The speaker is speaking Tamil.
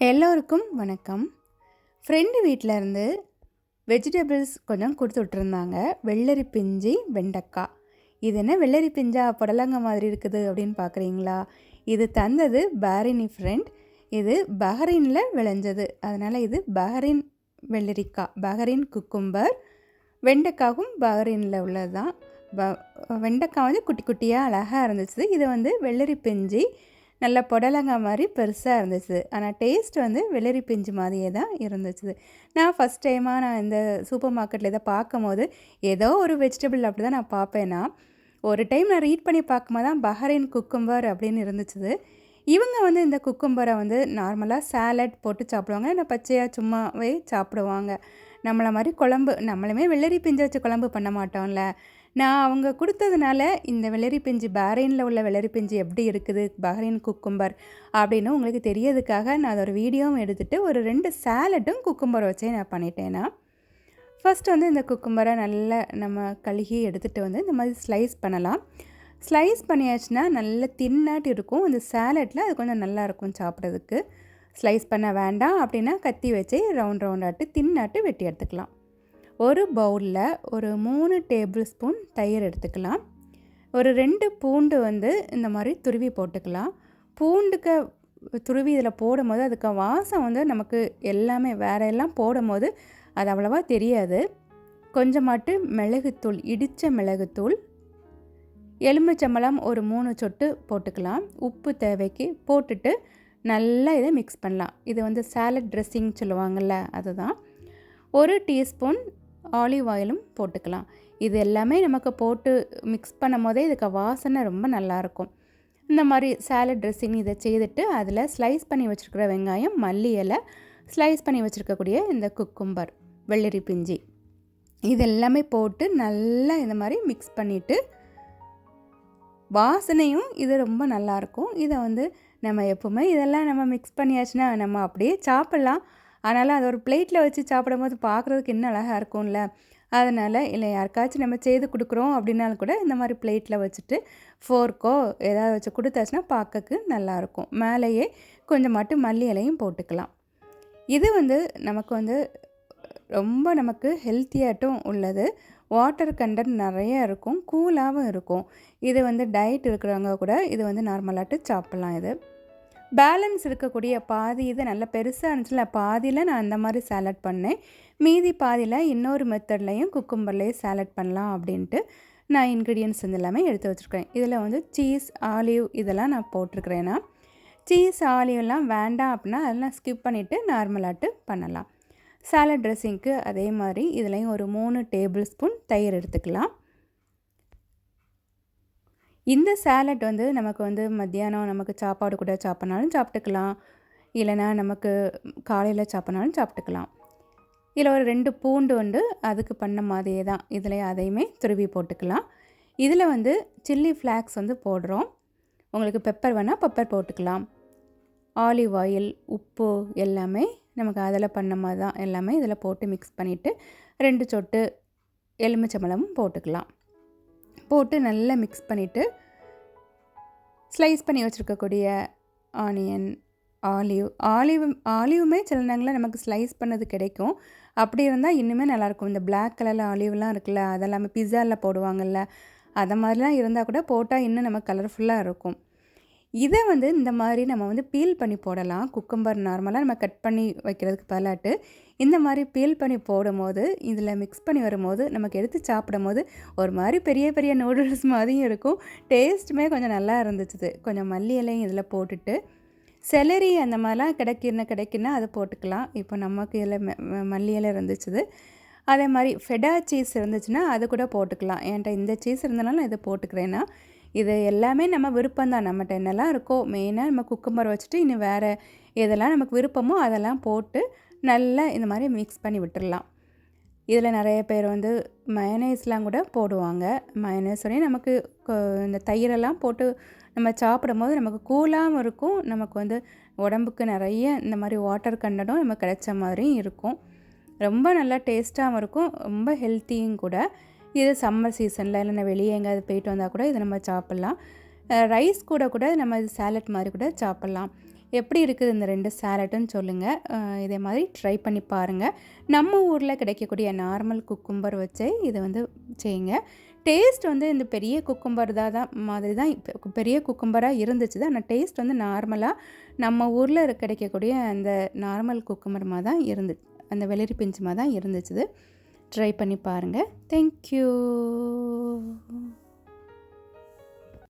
எல்லோருக்கும் வணக்கம். ஃப்ரெண்டு வீட்டில் இருந்து வெஜிடபிள்ஸ் கொஞ்சம் கொடுத்து விட்ருந்தாங்க. வெள்ளரி பிஞ்சு, வெண்டைக்காய். இது என்ன வெள்ளரி பிஞ்சா புடலங்காய் மாதிரி இருக்குது அப்படின்னு பார்க்குறீங்களா? இது தந்தது பஹ்ரைனி ஃப்ரெண்ட். இது பஹ்ரைனில் விளைஞ்சது. அதனால் இது பஹ்ரைன் வெள்ளரிக்காய், பஹ்ரைன் குக்கும்பர். வெண்டைக்காவும் பஹ்ரைனில் உள்ளது தான். வெண்டைக்காய் வந்து குட்டி குட்டியாக அழகாக இருந்துச்சு. இது வந்து வெள்ளரி பிஞ்சு நல்ல புடலங்காய் மாதிரி பெருசாக இருந்துச்சு. ஆனால் டேஸ்ட் வந்து வெள்ளரி பிஞ்சு மாதிரியே தான் இருந்துச்சு. நான் ஃபஸ்ட் டைமாக இந்த சூப்பர் மார்க்கெட்டில் இதை பார்க்கும்போது ஏதோ ஒரு வெஜிடபிள் அப்படி தான் நான் பார்ப்பேன்னா, ஒரு டைம் நான் ரீட் பண்ணி பார்க்கும்போது தான் பஹ்ரைன் குக்கும்பர் அப்படின்னு இருந்துச்சு. இவங்க வந்து இந்த குக்கும்பரை வந்து நார்மலாக சாலட் போட்டு சாப்பிடுவாங்க, இல்லை பச்சையாக சும்மாவே சாப்பிடுவாங்க. நம்மளை மாதிரி குழம்பு, நம்மளுமே வெள்ளரி பிஞ்சை வச்சு குழம்பு பண்ண மாட்டோம்ல. நான் அவங்க கொடுத்ததுனால இந்த வெள்ளரி பிஞ்சு, பஹ்ரைனில் உள்ள வெள்ளரி பிஞ்சு எப்படி இருக்குது, பஹ்ரைன் குக்கும்பர் அப்படின்னு உங்களுக்கு தெரியறதுக்காக நான் அதை ஒரு வீடியோவும் எடுத்துகிட்டு ஒரு 2 சாலட்டும் குக்கும்பர் வச்சே நான் பண்ணிட்டேன்னா. ஃபஸ்ட்டு வந்து இந்த குக்கும்பரை நல்லா நம்ம கழுகி எடுத்துகிட்டு வந்து இந்த மாதிரி ஸ்லைஸ் பண்ணலாம். ஸ்லைஸ் பண்ணியாச்சுன்னா நல்ல தின்னாட்டு இருக்கும். இந்த சாலட்டில் அது கொஞ்சம் நல்லாயிருக்கும் சாப்பிட்றதுக்கு. ஸ்லைஸ் பண்ண வேண்டாம் அப்படின்னா கத்தி வச்சு ரவுண்ட் ரவுண்டாட்டு தின்னாட்டு வெட்டி எடுத்துக்கலாம். ஒரு பவுலில் ஒரு 3 டேபிள் ஸ்பூன் தயிர் எடுத்துக்கலாம். ஒரு 2 பூண்டு வந்து இந்த மாதிரி துருவி போட்டுக்கலாம். பூண்டுக்கு துருவி இதில் போடும்போது அதுக்கு வாசம் வந்து நமக்கு எல்லாமே வேறு எல்லாம் போடும்போது அது அவ்வளோவா தெரியாது. கொஞ்சமாட்டு மிளகுத்தூள், இடித்த மிளகுத்தூள், எலுமிச்சம்பழம் ஒரு 3 சொட்டு போட்டுக்கலாம். உப்பு தேவைக்கு போட்டுட்டு நல்லா இதை மிக்ஸ் பண்ணலாம். இது வந்து சாலட் ட்ரெஸ்ஸிங் சொல்லுவாங்கள்ல, அதுதான். 1 டீஸ்பூன் ஆலிவ் ஆயிலும் போட்டுக்கலாம். இது எல்லாமே நமக்கு போட்டு மிக்ஸ் பண்ணும் போதே இதுக்கு வாசனை ரொம்ப நல்லாயிருக்கும். இந்த மாதிரி சாலட் ட்ரெஸ்ஸிங் இதை செய்துட்டு அதில் ஸ்லைஸ் பண்ணி வச்சுருக்கிற வெங்காயம், மல்லி இலை, ஸ்லைஸ் பண்ணி வச்சுருக்கக்கூடிய இந்த குக்கும்பர், வெள்ளரி பிஞ்சி, இது எல்லாமே போட்டு நல்லா இந்த மாதிரி மிக்ஸ் பண்ணிவிட்டு, வாசனையும் இது ரொம்ப நல்லாயிருக்கும். இதை வந்து நம்ம எப்போவுமே இதெல்லாம் நம்ம மிக்ஸ் பண்ணியாச்சுன்னா நம்ம அப்படியே சாப்பிட்லாம். அதனால் அதை ஒரு பிளேட்டில் வச்சு சாப்பிடும்போது பார்க்குறதுக்கு இன்னும் அழகாக இருக்கும்ல. அதனால் இல்லை யாருக்காச்சும் நம்ம செய்து கொடுக்குறோம் அப்படின்னாலும் கூட இந்த மாதிரி பிளேட்டில் வச்சுட்டு ஃபோர்க்கோ ஏதாவது வச்சு கொடுத்தாச்சுன்னா பார்க்கக்கு நல்லாயிருக்கும். மேலேயே கொஞ்சமாட்டு மல்லி இலையும் போட்டுக்கலாம். இது வந்து நமக்கு வந்து ரொம்ப நமக்கு ஹெல்த்தியாட்டும் உள்ளது. வாட்டர் கண்டென்ட் நிறைய இருக்கும், கூலாகவும் இருக்கும். இது வந்து டயட் இருக்கிறவங்க கூட இது வந்து நார்மலாட்டு சாப்பிட்லாம். இது பேலன்ஸ் இருக்கக்கூடிய பாதி இது நல்லா பெருசாக இருந்துச்சுல, பாதியில் நான் அந்த மாதிரி சாலட் பண்ணேன். மீதி பாதியில் இன்னொரு மெத்தட்லையும் குக்கும்பர்லேயே சாலட் பண்ணலாம் அப்படின்ட்டு நான் இன்க்ரீடியன்ட்ஸ் எல்லாமே எடுத்து வச்சுருக்கேன். இதில் வந்து சீஸ், ஆலிவ் இதெல்லாம் நான் போட்டிருக்கிறேன்னா, சீஸ் ஆலிவ்லாம் வேண்டாம் அப்படின்னா அதெல்லாம் ஸ்கிப் பண்ணிவிட்டு நார்மலாட்டு பண்ணலாம். சாலட் ட்ரெஸ்ஸிங்க்கு அதே மாதிரி இதுலேயும் ஒரு 3 டேபிள் ஸ்பூன் தயிர் எடுத்துக்கலாம். இந்த சாலட் வந்து நமக்கு வந்து மத்தியானம் நமக்கு சாப்பாடு கூட சாப்பிட்னாலும் சாப்பிட்டுக்கலாம், இல்லைனா நமக்கு காலையில் சாப்பிட்னாலும் சாப்பிட்டுக்கலாம். இதில் ஒரு 2 பூண்டு வந்து அதுக்கு பண்ண மாதிரியே தான் இதில் அதையுமே துருவி போட்டுக்கலாம். இதில் வந்து சில்லி ஃப்ளாக்ஸ் வந்து போடுறோம். உங்களுக்கு பெப்பர் வேணால் பெப்பர் போட்டுக்கலாம். ஆலிவ் ஆயில், உப்பு எல்லாமே நமக்கு அதில் பண்ண மாதிரி தான் எல்லாமே இதில் போட்டு மிக்ஸ் பண்ணிவிட்டு 2 சொட்டு எலுமிச்சம்பழமும் போட்டுக்கலாம். போட்டு நல்லா மிக்ஸ் பண்ணிவிட்டு ஸ்லைஸ் பண்ணி வச்சுருக்கக்கூடிய ஆனியன், ஆலிவுமே சில நேரங்களில் நமக்கு ஸ்லைஸ் பண்ணது கிடைக்கும். அப்படி இருந்தால் இன்னுமே நல்லாயிருக்கும். இந்த பிளாக் கலரில் ஆலிவ்லாம் இருக்குல்ல, அதெல்லாமே பிஸாவில் போடுவாங்கள்ல, அதை மாதிரிலாம் இருந்தால் கூட போட்டால் இன்னும் நமக்கு கலர்ஃபுல்லாக இருக்கும். இதை வந்து இந்த மாதிரி நம்ம வந்து பீல் பண்ணி போடலாம். குக்கும்பர் நார்மலாக நம்ம கட் பண்ணி வைக்கிறதுக்கு பதிலாட்டு இந்த மாதிரி பீல் பண்ணி போடும்போது இதில் மிக்ஸ் பண்ணி வரும்போது நமக்கு எடுத்து சாப்பிடும் போது ஒரு மாதிரி பெரிய பெரிய நூடுல்ஸ் மாதிரியும் இருக்கும். டேஸ்ட்டுமே கொஞ்சம் நல்லா இருந்துச்சு. கொஞ்சம் மல்லி இலையும் இதில் போட்டுட்டு, செலரி அந்த மாதிரிலாம் கிடைக்குன்னா அதை போட்டுக்கலாம். இப்போ நமக்கு இதில் மல்லி இலை இருந்துச்சு. அதே மாதிரி ஃபெடா சீஸ் இருந்துச்சுன்னா அது கூட போட்டுக்கலாம். என்கிட்ட இந்த சீஸ் இருந்தனால நான் இதை போட்டுக்கிறேன்னா, இது எல்லாமே நம்ம விருப்பம்தான். நம்மகிட்ட என்னெல்லாம் இருக்கோ மெயினாக நம்ம குக்கும்பர் வச்சுட்டு இன்னும் வேறு எதெல்லாம் நமக்கு விருப்பமோ அதெல்லாம் போட்டு நல்லா இந்த மாதிரி மிக்ஸ் பண்ணி விட்டுடலாம். இதில் நிறைய பேர் வந்து மயனேஸ்லாம் கூட போடுவாங்க. மயனேஸோடய நமக்கு இந்த தயிரெல்லாம் போட்டு நம்ம சாப்பிடும்போது நமக்கு கூலாகவும் இருக்கும், நமக்கு வந்து உடம்புக்கு நிறைய இந்த மாதிரி வாட்டர் கண்டனும் நமக்கு கிடைச்ச மாதிரியும் இருக்கும். ரொம்ப நல்லா டேஸ்ட்டாகவும் இருக்கும், ரொம்ப ஹெல்த்தியும் கூட. இது சம்மர் சீசனில் இல்லைன்னா வெளியே எங்கேயாவது போயிட்டு வந்தால் கூட இதை நம்ம சாப்பிட்லாம். ரைஸ் கூட நம்ம இது சாலட் மாதிரி கூட சாப்பிட்லாம். எப்படி இருக்குது இந்த 2 சேலட்டுன்னு சொல்லுங்கள். இதே மாதிரி ட்ரை பண்ணி பாருங்கள். நம்ம ஊரில் கிடைக்கக்கூடிய நார்மல் குக்கும்பர் வச்சு இதை வந்து செய்யுங்க. டேஸ்ட் வந்து இந்த பெரிய குக்கும்பர் தான் மாதிரி தான் பெரிய குக்கும்பராக இருந்துச்சு தான். ஆனால் டேஸ்ட் வந்து நார்மலாக நம்ம ஊரில் கிடைக்கக்கூடிய அந்த நார்மல் குக்கும்பர் மாதிரி தான் இருந்துச்சு. அந்த வெள்ளரி பிஞ்சு மாதிரி தான் இருந்துச்சு. ட்ரை பண்ணி பாருங்கள். தேங்க்யூ.